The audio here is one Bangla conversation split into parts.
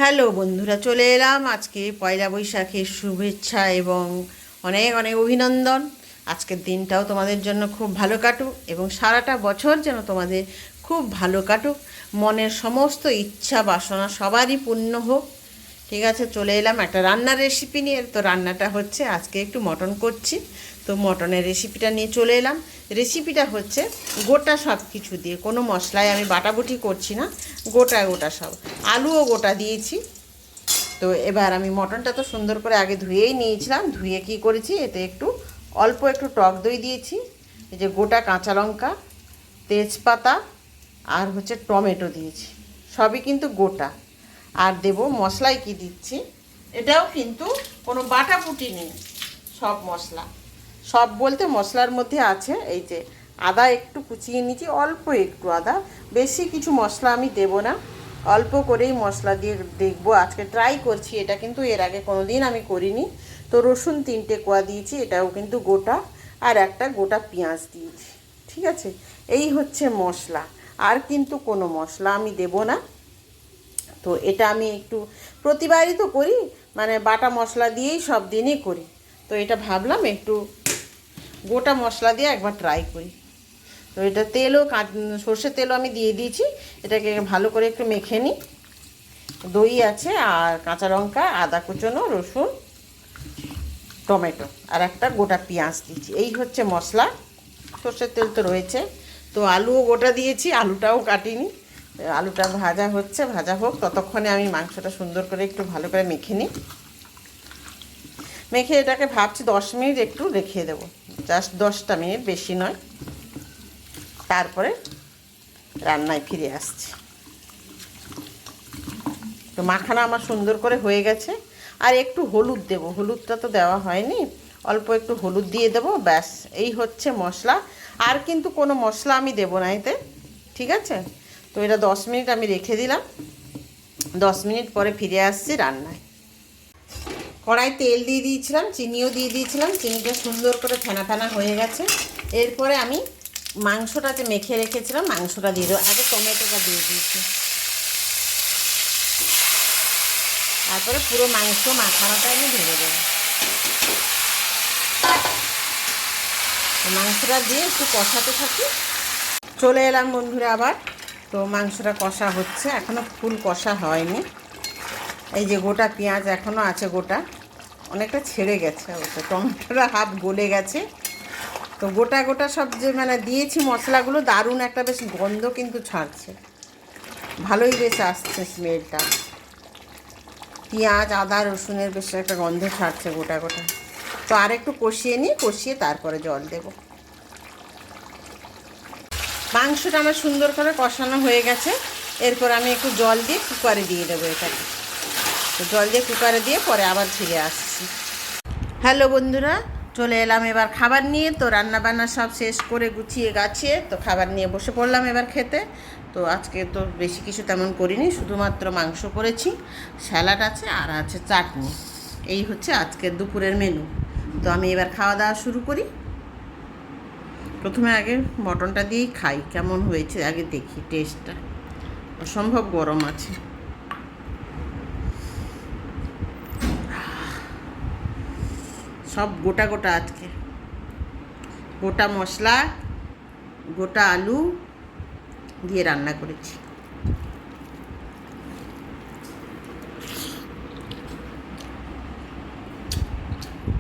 হ্যালো বন্ধুরা, চলে এলাম আজকে পয়লা বৈশাখের শুভেচ্ছা এবং অনেক অনেক অভিনন্দন। আজকের দিনটাও তোমাদের জন্য খুব ভালো কাটুক এবং সারাটা বছর যেন তোমাদের খুব ভালো কাটুক, মনের সমস্ত ইচ্ছা বাসনা সবারই পূর্ণ হোক। ঠিক আছে, চলে এলাম একটা রান্নার রেসিপি নিয়ে। তো রান্নাটা হচ্ছে আজকে একটু মটন করছি, তো মটনের রেসিপিটা নিয়ে চলে এলাম। রেসিপিটা হচ্ছে গোটা সব কিছু দিয়ে, কোনো মশলায় আমি বাটাবুটি করছি না, গোটা গোটা সব। আলুও গোটা দিয়েছি। তো এবার আমি মটনটা তো সুন্দর করে আগে ধুয়েই নিয়েছিলাম, ধুয়ে কী করেছি, এতে অল্প একটু টক দই দিয়েছি, এই যে গোটা কাঁচা লঙ্কা, তেজপাতা আর হচ্ছে টমেটো দিয়েছি, সবই কিন্তু গোটা। আর দেব মশলায় কি দিচ্ছি, এটাও কিন্তু কোনো বাটাবুটি নেই, সব মশলা। সব বলতে মশলার মধ্যে আছে এই যে আদা একটু কুচিয়ে নিয়েছি, অল্প একটু আদা, বেশি কিছু মশলা আমি দেব না, অল্প করেই মশলা দিয়ে দেখবো, আজকে ট্রাই করছি এটা, কিন্তু এর আগে কোনো দিন আমি করিনি। তো রসুন 3টে কোয়া দিয়েছি, এটাও কিন্তু গোটা, আর একটা গোটা পেঁয়াজ দিয়েছি। ঠিক আছে, এই হচ্ছে মশলা, আর কিন্তু কোনো মশলা আমি দেব না। তো এটা আমি একটু প্রতিবারই তো করি, মানে বাটা মশলা দিয়েই সব দিনই করি, তো এটা ভাবলাম একটু গোটা মশলা দিয়ে একবার ট্রাই করি। তো এটা তেলও সর্ষের তেলও আমি দিয়ে দিয়েছি, এটাকে ভালো করে একটু মেখে নিই। দই আছে আর কাঁচা লঙ্কা, আদা কুচনো, রসুন, টমেটো আর একটা গোটা পেঁয়াজ দিয়েছি, এই হচ্ছে মশলা। সর্ষের তেল তো রয়েছে। তো আলুও গোটা দিয়েছি, আলুটাও কাটিনি। আলুটা ভাজা হচ্ছে, ভাজা হোক, ততক্ষণে আমি মাংসটা সুন্দর করে একটু ভালো করে মেখে নিই। মেখে এটাকে ভাবছি 10 মিনিট একটু রেখে দেবো, জাস্ট 10টা মিনিট, বেশি নয়। তারপরে রান্নায় ফিরে আসছি। তো মাখানা আমার সুন্দর করে হয়ে গেছে। আর একটু হলুদ দেব, হলুদটা তো দেওয়া হয়নি, অল্প একটু হলুদ দিয়ে দেবো, ব্যাস। এই হচ্ছে মশলা, আর কিন্তু কোনো মশলা আমি দেবো না এতে। ঠিক আছে, তো এটা 10 মিনিট আমি রেখে দিলাম। 10 মিনিট পরে ফিরে আসছি রান্নায়। কড়াই তেল দিয়ে দিয়েছিলাম, চিনিও দিয়ে দিয়েছিলাম, চিনিটা সুন্দর করে ফেনা ফেনা হয়ে গেছে। এরপরে আমি মাংসটা যে মেখে রেখেছিলাম, মাংসটা দিয়ে দেবো। আগে টমেটোটা দিয়ে দিয়েছি, তারপরে পুরো মাংস মাখানোটা আমি ঢেলে দেবো। মাংসটা দিয়ে একটু কষাতে থাকি। চলে এলাম বন্ধুরা আবার। তো মাংসটা কষা হচ্ছে, এখনও ফুল কষা হয়নি। এই যে গোটা পেঁয়াজ এখনও আছে গোটা, অনেকটা ছেড়ে গেছে অবশ্য, টমেটোটা হাফ গলে গেছে। তো গোটা গোটা সব যে মানে দিয়েছি মশলাগুলো, দারুণ একটা বেশ গন্ধ কিন্তু ছাড়ছে, ভালোই বেশ আসছে স্মেলটা। পেঁয়াজ আদা রসুনের বেশ একটা গন্ধ ছাড়ছে গোটা গোটা। তো আর একটু কষিয়ে নিই, কষিয়ে তারপরে জল দেব। মাংসটা আমার সুন্দর করে কষানো হয়ে গেছে। এরপর আমি একটু জল দিয়ে কুকারে দিয়ে দেবো এটাকে। তো জল দিয়ে কুকারে দিয়ে পরে আবার ফিরে আসছি। হ্যালো বন্ধুরা, চলে এলাম এবার খাবার নিয়ে। তো রান্নাবান্না সব শেষ করে গুছিয়ে গাছিয়ে তো খাবার নিয়ে বসে পড়লাম এবার খেতে। তো আজকে তো বেশি কিছু তেমন করিনি, শুধুমাত্র মাংস করেছি, স্যালাড আছে আর আছে চাটনি। এই হচ্ছে আজকের দুপুরের মেনু। তো আমি এবার খাওয়া দাওয়া শুরু করি। প্রথমে আগে মটনটা দিয়েই খাই, কেমন হয়েছে আগে দেখি টেস্টটা। অসম্ভব গরম আছে। সব গোটা গোটা, আজকে গোটা মশলা, গোটা আলু দিয়ে রান্না করেছি।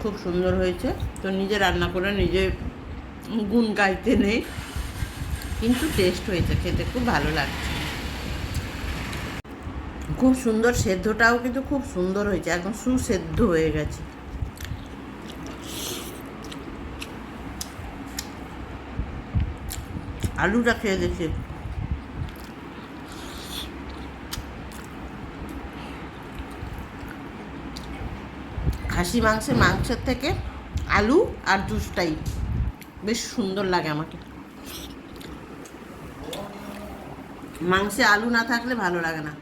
খুব সুন্দর হয়েছে। তো নিজে রান্না করে নিজে গুণ গাইতে নেই, কিন্তু টেস্ট হয়েছে, খেতে খুব ভালো লাগছে। খুব সুন্দর, সেদ্ধটাও কিন্তু খুব সুন্দর হয়েছে, একদম সুসেদ্ধ হয়ে গেছে। আলুটা খেয়ে দেখি। খাসি মাংসের থেকে আলু আর জুসটাই বেশ সুন্দর লাগে আমাকে। মাংসে আলু না থাকলে ভালো লাগে না।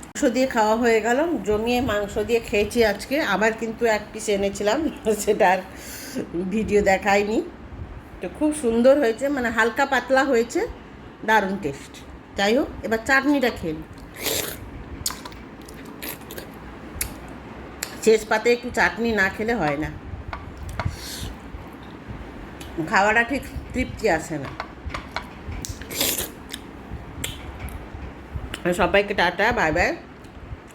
মাংস দিয়ে খাওয়া হয়ে গেল, জমিয়ে মাংস দিয়ে খেয়েছি আজকে। আবার কিন্তু এক পিস এনেছিলাম, সেটার ভিডিও দেখাইনি। তো খুব সুন্দর হয়েছে, মানে হালকা পাতলা হয়েছে, দারুণ টেস্ট। যাই হোক, এবার চাটনিটা খেয়ে নিই। শেষ পাতে একটু চাটনি না খেলে হয় না, খাওয়াটা ঠিক তৃপ্তি আসে না। সবাইকে টাটা, বাই বাই,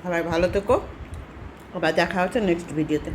সবাই ভালো থেকো, আবার দেখা হচ্ছে নেক্সট ভিডিওতে।